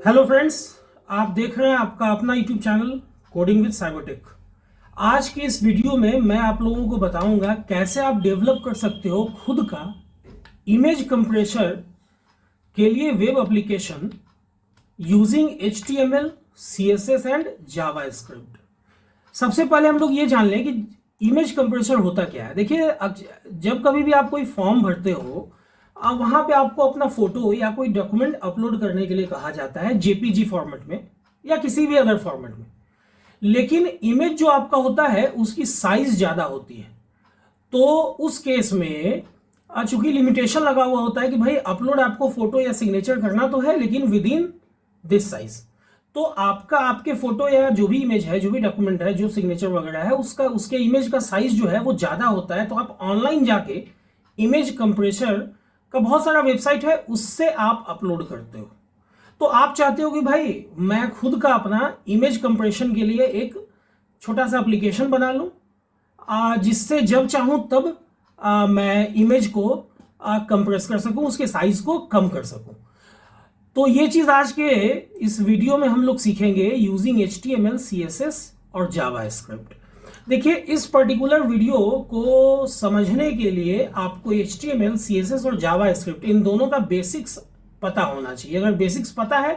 Hello friends, आप देख रहे हैं आपका अपना YouTube channel coding with Cybertech. आज के इस वीडियो में मैं आप लोगों को बताऊंगा कैसे आप डेवलप कर सकते हो खुद का इमेज कंप्रेसर के लिए web application using HTML, CSS and JavaScript. सबसे पहले हम लोग ये जान लें कि इमेज कंप्रेसर होता क्या है। देखिए, जब कभी भी आप कोई फॉर्म भरते हो, वहां पे आपको अपना फोटो या कोई डॉक्यूमेंट अपलोड करने के लिए कहा जाता है जेपीजी फॉर्मेट में या किसी भी अदर फॉर्मेट में। लेकिन इमेज जो आपका होता है उसकी साइज ज्यादा होती है, तो उस केस में चूंकि लिमिटेशन लगा हुआ होता है कि भाई अपलोड आपको फोटो या सिग्नेचर करना तो है लेकिन विद इन दिस साइज, तो आपके फोटो या जो भी इमेज है, जो भी डॉक्यूमेंट है, जो सिग्नेचर वगैरह है, उसके इमेज का साइज जो है वो ज्यादा होता है। तो आप ऑनलाइन जाके इमेज कंप्रेसर का बहुत सारा वेबसाइट है, उससे आप अपलोड करते हो। तो आप चाहते हो कि भाई मैं खुद का अपना इमेज कंप्रेशन के लिए एक छोटा सा एप्लीकेशन बना लूं, जिससे जब चाहूं तब मैं इमेज को कंप्रेस कर सकूं, उसके साइज को कम कर सकूं। तो ये चीज आज के इस वीडियो में हम लोग सीखेंगे यूजिंग HTML, CSS और जावास्क्रिप्ट। देखिए, इस पर्टिकुलर वीडियो को समझने के लिए आपको HTML, CSS और जावास्क्रिप्ट इन दोनों का बेसिक्स पता होना चाहिए। अगर बेसिक्स पता है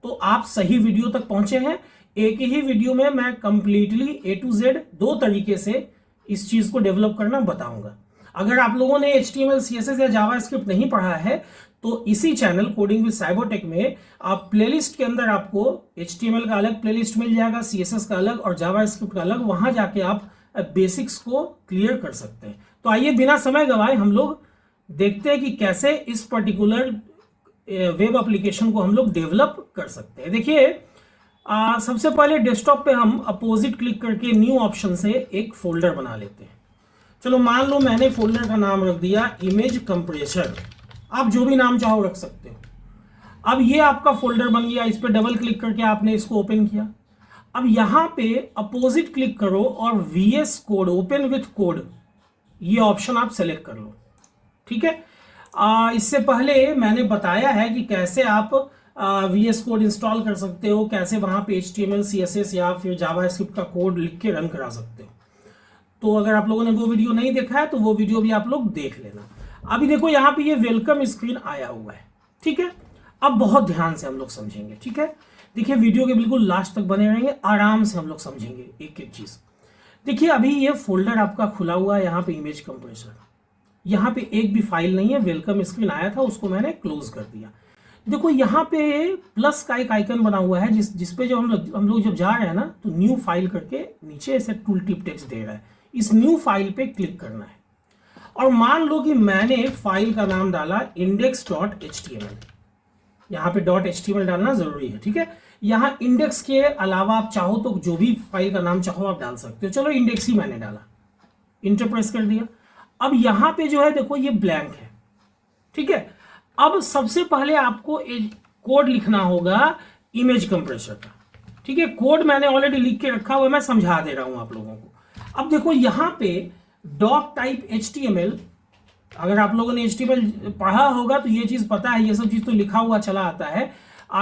तो आप सही वीडियो तक पहुंचे हैं। एक ही वीडियो में मैं कंप्लीटली A to Z दो तरीके से इस चीज को डेवलप करना बताऊंगा। अगर आप लोगों ने HTML, CSS या जावास्क्रिप्ट नहीं पढ़ा है तो इसी चैनल कोडिंग विद साइबरटेक में आप प्लेलिस्ट के अंदर आपको HTML का अलग प्लेलिस्ट मिल जाएगा, CSS का अलग और जावास्क्रिप्ट का अलग। वहां जाके आप बेसिक्स को क्लियर कर सकते हैं। तो आइए बिना समय गंवाए हम लोग देखते हैं कि कैसे इस पर्टिकुलर वेब एप्लीकेशन को हम लोग डेवलप कर सकते हैं। देखिए, सबसे पहले डेस्कटॉप पे हम अपोजिट क्लिक करके न्यू ऑप्शन से एक फोल्डर बना लेते हैं। चलो, मान लो मैंने फोल्डर का नाम रख दिया इमेज कंप्रेसर। आप जो भी नाम चाहो रख सकते हो। अब ये आपका फोल्डर बन गया। इस पर डबल क्लिक करके आपने इसको ओपन किया। अब यहां पे अपोजिट क्लिक करो और VS code, open with code, ये ऑप्शन आप सेलेक्ट कर लो। ठीक है, इससे पहले मैंने बताया है कि कैसे आप VS कोड इंस्टॉल कर सकते हो, कैसे वहां पे HTML, CSS या फिर जावास्क्रिप्ट का कोड लिख के रन करा सकते हो। तो अगर आप लोगों ने वो वीडियो नहीं देखा है तो वो वीडियो भी आप लोग देख लेना। अभी देखो, यहां पे ये वेलकम स्क्रीन आया हुआ है। ठीक है, अब बहुत ध्यान से हम लोग समझेंगे। ठीक है, देखिए वीडियो के बिल्कुल लास्ट तक बने रहेंगे, आराम से हम लोग समझेंगे एक एक चीज। देखिए, अभी ये फोल्डर आपका खुला हुआ है, यहाँ पे इमेज कंप्रेसर। यहाँ पे एक भी फाइल नहीं है। वेलकम स्क्रीन आया था, उसको मैंने क्लोज कर दिया। देखो, यहाँ पे प्लस का एक आइकन बना हुआ है, जिसपे जो हम लोग जब जा रहे हैं ना, तो न्यू फाइल करके नीचे ऐसे टूल टिप टेक्स्ट दे रहा है। इस न्यू फाइल पे क्लिक करना है और मान लो कि मैंने फाइल का नाम डाला index.html। यहां पे .html डालना जरूरी है। ठीक है, यहां इंडेक्स के अलावा आप चाहो तो जो भी फाइल का नाम चाहो आप डाल सकते हो। चलो, इंडेक्स ही मैंने डाला, इंटर प्रेस कर दिया। अब यहां पे जो है देखो, ये ब्लैंक है। ठीक है, अब सबसे पहले आपको एक कोड लिखना होगा इमेज कंप्रेसर का। ठीक है, कोड मैंने ऑलरेडी लिख के रखा हुआ है, मैं समझा दे रहा हूं आप लोगों को। अब देखो, यहां पे डॉक टाइप HTML, अगर आप लोगों ने HTML पढ़ा होगा तो ये चीज पता है, ये सब चीज तो लिखा हुआ चला आता है।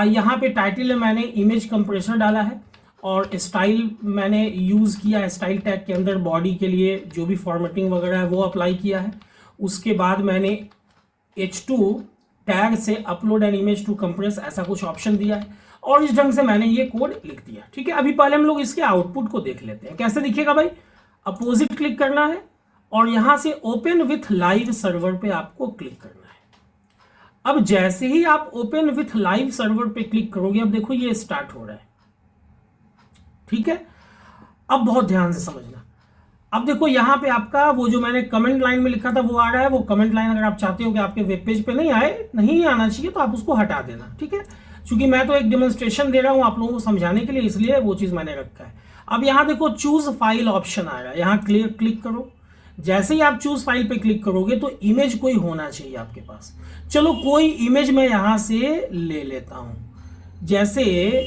यहाँ पे टाइटल में मैंने इमेज कंप्रेसर डाला है और स्टाइल मैंने यूज किया है। स्टाइल टैग के अंदर बॉडी के लिए जो भी फॉर्मेटिंग वगैरह है वो अप्लाई किया है। उसके बाद मैंने H2 टैग से upload an image to compress ऐसा कुछ ऑप्शन दिया है और इस ढंग से मैंने ये कोड लिख दिया। ठीक है, अभी पहले हम लोग इसके आउटपुट को देख लेते हैं कैसे दिखेगा। भाई, अपोजिट क्लिक करना है और यहां से ओपन विथ लाइव सर्वर पे आपको क्लिक करना है। अब जैसे ही आप ओपन विथ लाइव सर्वर पे क्लिक करोगे, अब देखो ये स्टार्ट हो रहा है। ठीक है, अब बहुत ध्यान से समझना। अब देखो, यहां पे आपका वो जो मैंने कमेंट लाइन में लिखा था वो आ रहा है। वो कमेंट लाइन अगर आप चाहते हो कि आपके वेब पेज पे नहीं आना चाहिए तो आप उसको हटा देना। ठीक है, क्योंकि मैं तो एक डेमोन्स्ट्रेशन दे रहा हूं आप लोगों को समझाने के लिए, इसलिए वो चीज मैंने रखा है। अब यहां देखो, चूज फाइल ऑप्शन आ रहा है, यहां क्लिक करो। जैसे ही आप चूज फाइल पे क्लिक करोगे तो इमेज कोई होना चाहिए आपके पास। चलो, कोई इमेज मैं यहां से ले लेता हूं। जैसे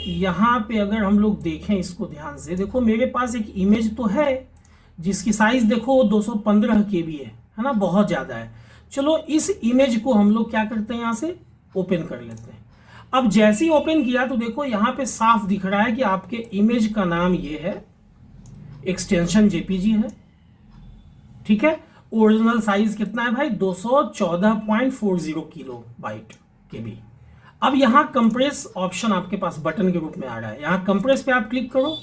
यहां पे अगर हम लोग देखें इसको ध्यान से, देखो मेरे पास एक इमेज तो है जिसकी साइज देखो 215 KB है ना, बहुत ज्यादा है। चलो, इस इमेज को हम लोग क्या करते हैं, यहां से ओपन कर लेते हैं। अब जैसे ही ओपन किया तो देखो यहाँ पे साफ दिख रहा है कि आपके इमेज का नाम ये है, एक्सटेंशन जेपीजी है, ठीक है। ओरिजिनल साइज कितना है भाई, 214.40 किलो बाइट केबी। अब यहाँ कंप्रेस ऑप्शन आपके पास बटन के रूप में आ रहा है, यहाँ कंप्रेस पे आप क्लिक करो।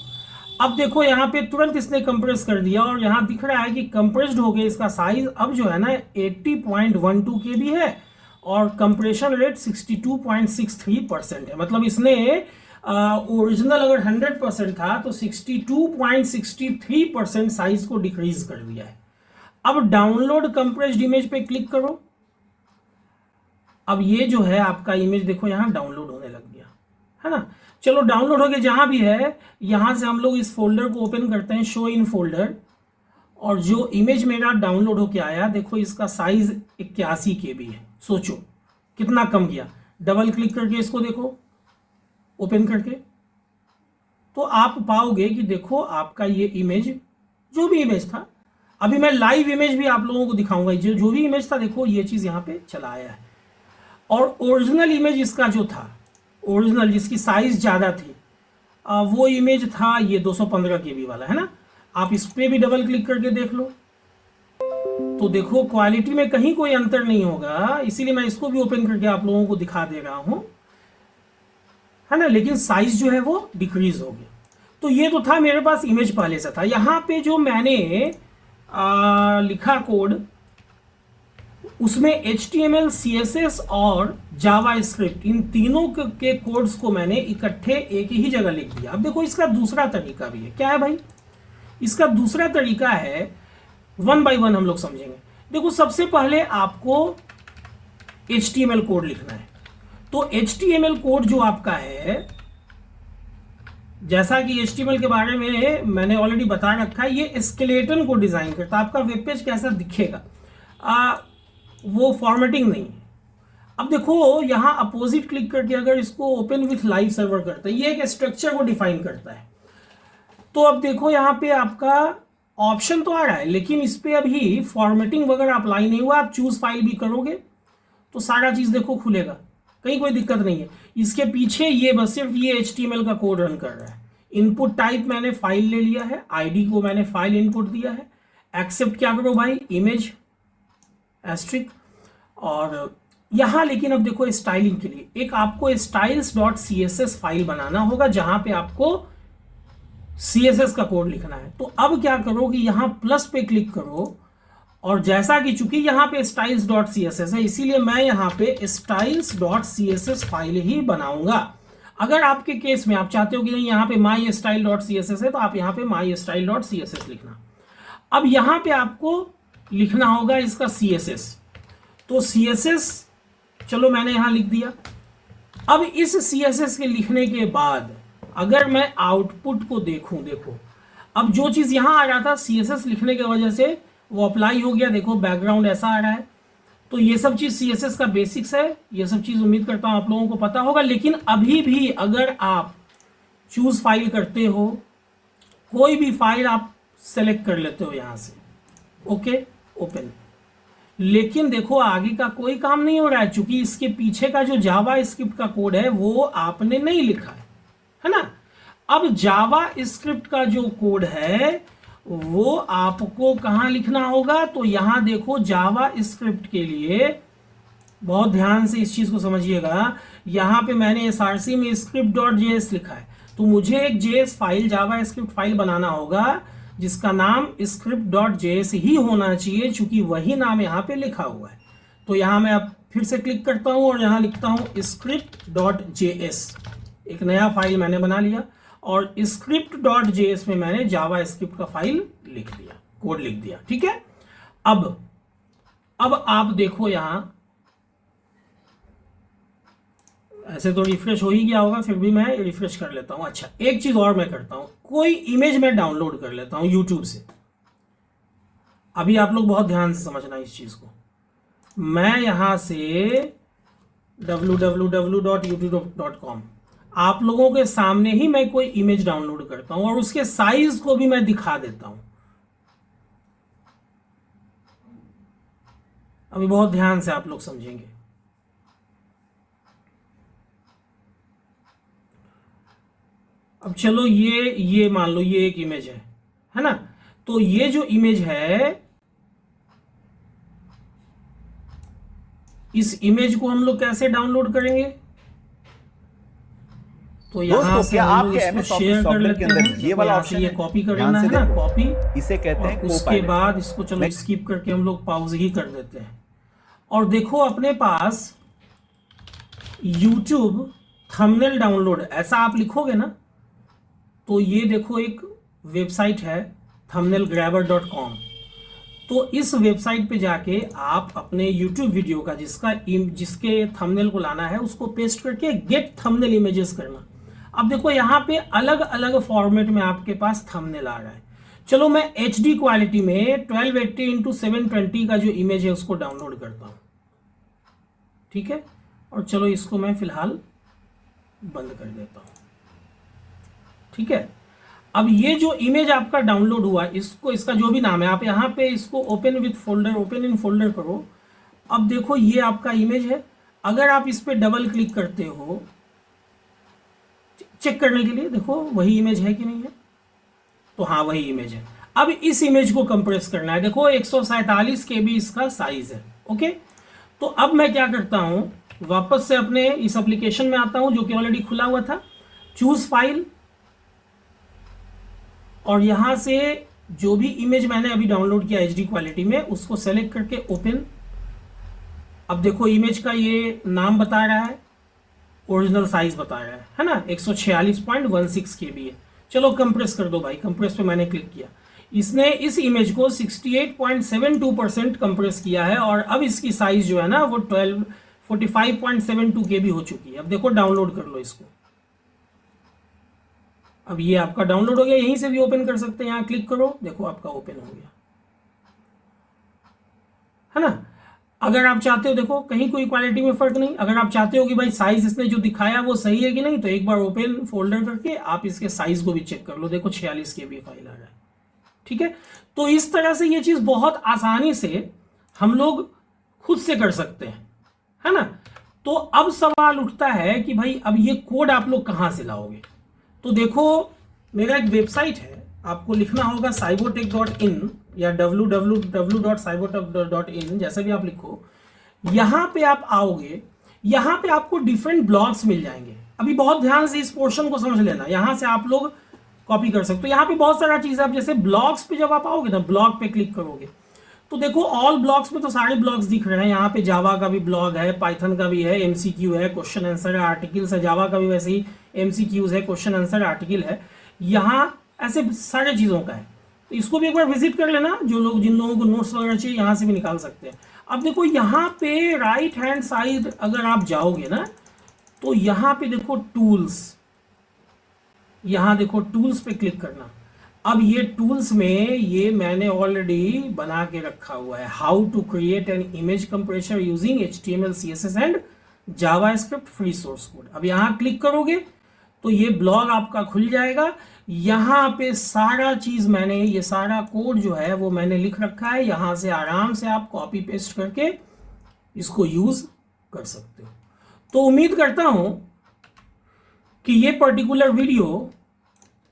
अब देखो यहाँ पे तुरंत इसने कंप्रेस कर दिया और यहाँ दिख रहा है कि कंप्रेस्ड हो गया इसका साइज। अब जो है ना 80.12 केबी है और कंप्रेशन रेट 62.63% है। मतलब इसने ओरिजिनल अगर 100% था तो 62.63% साइज को डिक्रीज कर दिया है। अब डाउनलोड कंप्रेस्ड इमेज पे क्लिक करो। अब ये जो है आपका इमेज देखो यहाँ डाउनलोड होने लग गया है ना। चलो डाउनलोड हो गया जहां भी है, यहां से हम लोग इस फोल्डर को ओपन करते हैं, शो इन फोल्डर। और जो इमेज मेरा डाउनलोड होके आया देखो इसका साइज 81 केबी है। सोचो कितना कम गया। डबल क्लिक करके इसको देखो ओपन करके, तो आप पाओगे कि देखो आपका ये इमेज, जो भी इमेज था, अभी मैं लाइव इमेज भी आप लोगों को दिखाऊंगा, जो भी इमेज था देखो ये चीज यहाँ पे चला आया है। और ओरिजिनल इमेज इसका जो था, ओरिजिनल जिसकी साइज ज़्यादा थी, वो इमेज था ये 215 केबी वाला, है ना। आप इस पर भी डबल क्लिक करके देख लो तो देखो क्वालिटी में कहीं कोई अंतर नहीं होगा, इसीलिए मैं इसको भी ओपन करके आप लोगों को दिखा दे रहा हूं, है ना। लेकिन साइज जो है वो डिक्रीज हो गया। तो ये तो था मेरे पास इमेज पहले से था। यहाँ पे जो मैंने लिखा कोड, उसमें HTML, CSS और जावास्क्रिप्ट, इन तीनों के कोड्स को मैंने इकट्ठे एक ही जगह लिख दिया। अब देखो इसका दूसरा तरीका भी है। क्या है भाई, इसका दूसरा तरीका है, वन बाय वन हम लोग समझेंगे। देखो सबसे पहले आपको HTML कोड लिखना है। तो HTML कोड जो आपका है, जैसा कि HTML के बारे में मैंने ऑलरेडी बता रखा है, ये स्केलेटन को डिजाइन करता है। आपका वेब पेज कैसा दिखेगा, वो फॉर्मेटिंग नहीं है। अब देखो यहाँ अपोजिट क्लिक करके अगर इसको ओपन विथ लाइव सर्वर करते हैं, ये एक स्ट्रक्चर को डिफाइन करता है। तो अब देखो यहाँ पे आपका ऑप्शन तो आ रहा है, लेकिन इस पे अभी फॉर्मेटिंग वगैरह अप्लाई नहीं हुआ। आप चूज फाइल भी करोगे तो सारा चीज देखो खुलेगा, कहीं कोई दिक्कत नहीं है। इसके पीछे ये बस सिर्फ ये HTML का कोड रन कर रहा है। इनपुट टाइप मैंने फाइल ले लिया है, ID को मैंने फाइल इनपुट दिया है। एक्सेप्ट क्या करो भाई, इमेज एस्ट्रिक। और यहां लेकिन अब देखो स्टाइलिंग के लिए एक आपको styles.css फाइल बनाना होगा, जहां पे आपको CSS का कोड लिखना है। तो अब क्या करो कि यहां प्लस पे क्लिक करो, और जैसा कि चूंकि यहां पे styles.css है, इसीलिए मैं यहां पे styles.css फाइल ही बनाऊंगा। अगर आपके केस में आप चाहते हो कि नहीं यहाँ पे mystyle.css है, तो आप यहाँ पे mystyle.css लिखना। अब यहाँ पे आपको लिखना होगा इसका CSS। तो CSS चलो मैंने यहां लिख दिया। अब इस CSS के लिखने के बाद अगर मैं आउटपुट को देखूं, देखो अब जो चीज यहां आ रहा था CSS लिखने की वजह से वो अप्लाई हो गया। देखो बैकग्राउंड ऐसा आ रहा है। तो ये सब चीज CSS का बेसिक्स है, ये सब चीज उम्मीद करता हूं आप लोगों को पता होगा। लेकिन अभी भी अगर आप चूज फाइल करते हो, कोई भी फाइल आप सेलेक्ट कर लेते हो यहां से, ओके ओपन, लेकिन देखो आगे का कोई काम नहीं हो रहा है, चूंकि इसके पीछे का जो जावा स्क्रिप्ट का कोड है वो आपने नहीं लिखा है ना। अब जावा स्क्रिप्ट का जो कोड है वो आपको कहां लिखना होगा, तो यहां देखो जावा स्क्रिप्ट के लिए बहुत ध्यान से इस चीज को समझिएगा। यहां पे मैंने src में script.js लिखा है, तो मुझे एक JS फाइल, जावा स्क्रिप्ट फाइल बनाना होगा जिसका नाम script.js ही होना चाहिए, चूंकि वही नाम यहाँ पे लिखा हुआ है। तो यहाँ मैं अब फिर से क्लिक करता हूँ और यहाँ लिखता हूँ script.js। एक नया फाइल मैंने बना लिया और script.js में मैंने जावा स्क्रिप्ट का फाइल लिख दिया, कोड लिख दिया, ठीक है। अब आप देखो यहाँ, ऐसे तो रिफ्रेश हो ही गया होगा, फिर भी मैं रिफ्रेश कर लेता हूं। अच्छा एक चीज और मैं करता हूं, कोई इमेज मैं डाउनलोड कर लेता हूं यूट्यूब से। अभी आप लोग बहुत ध्यान से समझना इस चीज को। मैं यहां से www.youtube.com आप लोगों के सामने ही मैं कोई इमेज डाउनलोड करता हूं और उसके साइज को भी मैं दिखा देता हूं। अभी बहुत ध्यान से आप लोग समझेंगे। अब चलो ये मान लो ये एक इमेज है ना। तो ये जो इमेज है, इस इमेज को हम लोग कैसे डाउनलोड करेंगे? तो यहाँ से हम लोग इसको शेयर कर लेते हैं। ये वाला यहाँ से ये कॉपी कर लेना है ना, कॉपी, इसे कहते हैं उसके बाद इसको चलो स्किप करके हम लोग पॉज ही कर देते हैं। और देखो अपने पास YouTube थंबनेल डाउनलोड, ऐसा आप लिखोगे ना तो ये देखो एक वेबसाइट है thumbnailgrabber.com। तो इस वेबसाइट पे जाके आप अपने YouTube वीडियो का जिसके थंबनेल को लाना है उसको पेस्ट करके गेट थंबनेल इमेजेस करना। अब देखो यहाँ पे अलग अलग फॉर्मेट में आपके पास थंबनेल आ रहा है। चलो मैं HD क्वालिटी में 1280x720 का जो इमेज है उसको डाउनलोड करता हूँ, ठीक है। और चलो इसको मैं फिलहाल बंद कर देता हूँ, ठीक है। अब ये जो इमेज आपका डाउनलोड हुआ, इसका जो भी नाम है, आप यहाँ पे इसको open with folder, open in folder करो। अब देखो ये आपका इमेज है। अगर आप इस पे डबल क्लिक करते हो चेक करने के लिए, देखो वही इमेज है कि नहीं है, तो हाँ वही इमेज है। अब इस इमेज को कंप्रेस करना है। देखो 147 KB इसका साइज है, ओके। तो अब मैं क्या करता हूं, वापस से अपने इस एप्लीकेशन में आता हूं जो कि ऑलरेडी खुला हुआ था, चूज फाइल, और यहां से जो भी इमेज मैंने अभी डाउनलोड किया HD क्वालिटी में उसको सेलेक्ट करके ओपन। अब देखो इमेज का ये नाम बता रहा है, ओरिजिनल साइज बता रहा है ना, 146.16 KB है। चलो कंप्रेस कर दो भाई, कंप्रेस पे मैंने क्लिक किया, इसने इस इमेज को 68.72% कंप्रेस किया है। और अब इसकी साइज जो है ना वो 45.72 KB हो चुकी है। अब देखो डाउनलोड कर लो इसको। अब ये आपका डाउनलोड हो गया, यहीं से भी ओपन कर सकते हैं, यहाँ क्लिक करो, देखो आपका ओपन हो गया, है ना। अगर आप चाहते हो, देखो कहीं कोई क्वालिटी में फर्क नहीं, अगर आप चाहते हो कि भाई साइज इसने जो दिखाया वो सही है कि नहीं, तो एक बार ओपन फोल्डर करके आप इसके साइज को भी चेक कर लो। देखो 46 KB फाइल आ रहा है, ठीक है। तो इस तरह से ये चीज बहुत आसानी से हम लोग खुद से कर सकते हैं, है ना। तो अब सवाल उठता है कि भाई अब ये कोड आप लोग कहां से लाओगे? तो देखो मेरा एक वेबसाइट है, आपको लिखना होगा cybotech.in या www.cybotech.in, जैसा भी आप लिखो। यहां पे आप आओगे, यहां पे आपको डिफरेंट ब्लॉग्स मिल जाएंगे। अभी बहुत ध्यान से इस पोर्शन को समझ लेना, यहां से आप लोग कॉपी कर सकते हो। यहाँ पे बहुत सारा चीज है। आप जैसे ब्लॉग्स पे जब आप आओगे ना, ब्लॉग पे क्लिक करोगे तो देखो ऑल ब्लॉग्स में तो सारे ब्लॉग्स दिख रहे हैं। यहाँ पे जावा का भी ब्लॉग है, पाइथन का भी है, MCQ है, क्वेश्चन आंसर है, आर्टिकल्स है। जावा का भी वैसे ही MCQs है, क्वेश्चन आंसर, आर्टिकल है। यहाँ ऐसे सारे चीजों का है, तो इसको भी एक बार विजिट कर लेना। जिन लोगों को नोट्स वगैरह चाहिए यहाँ से भी निकाल सकते हैं। अब देखो यहाँ पे राइट हैंड साइड अगर आप जाओगे ना तो यहाँ पे देखो टूल्स, यहाँ देखो टूल्स पे क्लिक करना। अब ये टूल्स में ये मैंने ऑलरेडी बना के रखा हुआ है, how to create an image compressor using HTML CSS and JavaScript free source code. अब यहाँ क्लिक करोगे तो ये ब्लॉग आपका खुल जाएगा। यहाँ पे सारा चीज मैंने, ये सारा कोड जो है वो मैंने लिख रखा है। यहाँ से आराम से आप कॉपी पेस्ट करके इसको यूज कर सकते हो। तो उम्मीद करता हूं कि ये पर्टिकुलर वीडियो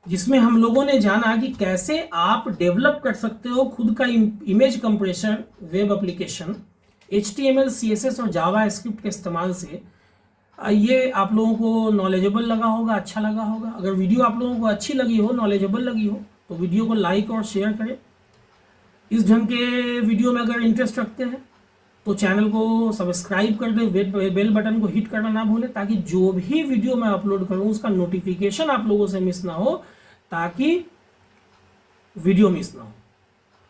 जिसमें हम लोगों ने जाना कि कैसे आप डेवलप कर सकते हो खुद का image compressor web application HTML CSS और जावास्क्रिप्ट के इस्तेमाल से, ये आप लोगों को नॉलेजेबल लगा होगा, अच्छा लगा होगा। अगर वीडियो आप लोगों को अच्छी लगी हो, नॉलेजेबल लगी हो, तो वीडियो को लाइक और शेयर करें। इस ढंग के वीडियो में अगर इंटरेस्ट रखते हैं तो चैनल को सब्सक्राइब कर दें, बेल बटन को हिट करना ना भूलें, ताकि जो भी वीडियो मैं अपलोड करूं उसका नोटिफिकेशन आप लोगों से मिस ना हो, ताकि वीडियो मिस ना हो।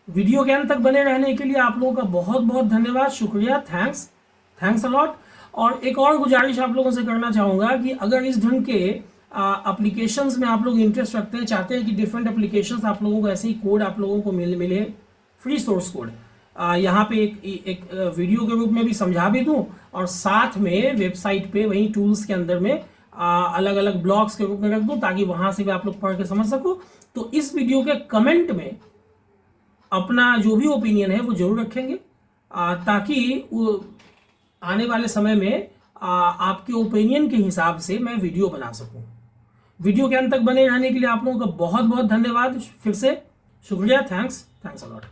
वीडियो के अंत तक बने रहने के लिए आप लोगों का बहुत बहुत धन्यवाद, शुक्रिया, थैंक्स अलॉट। और एक और गुजारिश आप लोगों से करना चाहूँगा कि अगर इस ढंग के एप्लीकेशंस में आप लोग इंटरेस्ट रखते हैं, चाहते हैं कि डिफरेंट एप्लीकेशंस आप लोगों को ऐसे ही कोड आप लोगों को मिले फ्री सोर्स कोड, यहाँ पे एक वीडियो के रूप में भी समझा भी दूं, और साथ में वेबसाइट पे वहीं टूल्स के अंदर में अलग अलग ब्लॉग्स के रूप में रख दूं, ताकि वहां से भी आप लोग पढ़ के समझ सको। तो इस वीडियो के कमेंट में अपना जो भी ओपिनियन है वो जरूर रखेंगे, ताकि आने वाले समय में आपके ओपिनियन के हिसाब से मैं वीडियो बना सकूं। वीडियो के अंत तक बने रहने के लिए आप लोगों का बहुत बहुत धन्यवाद। फिर से शुक्रिया। Thanks a lot.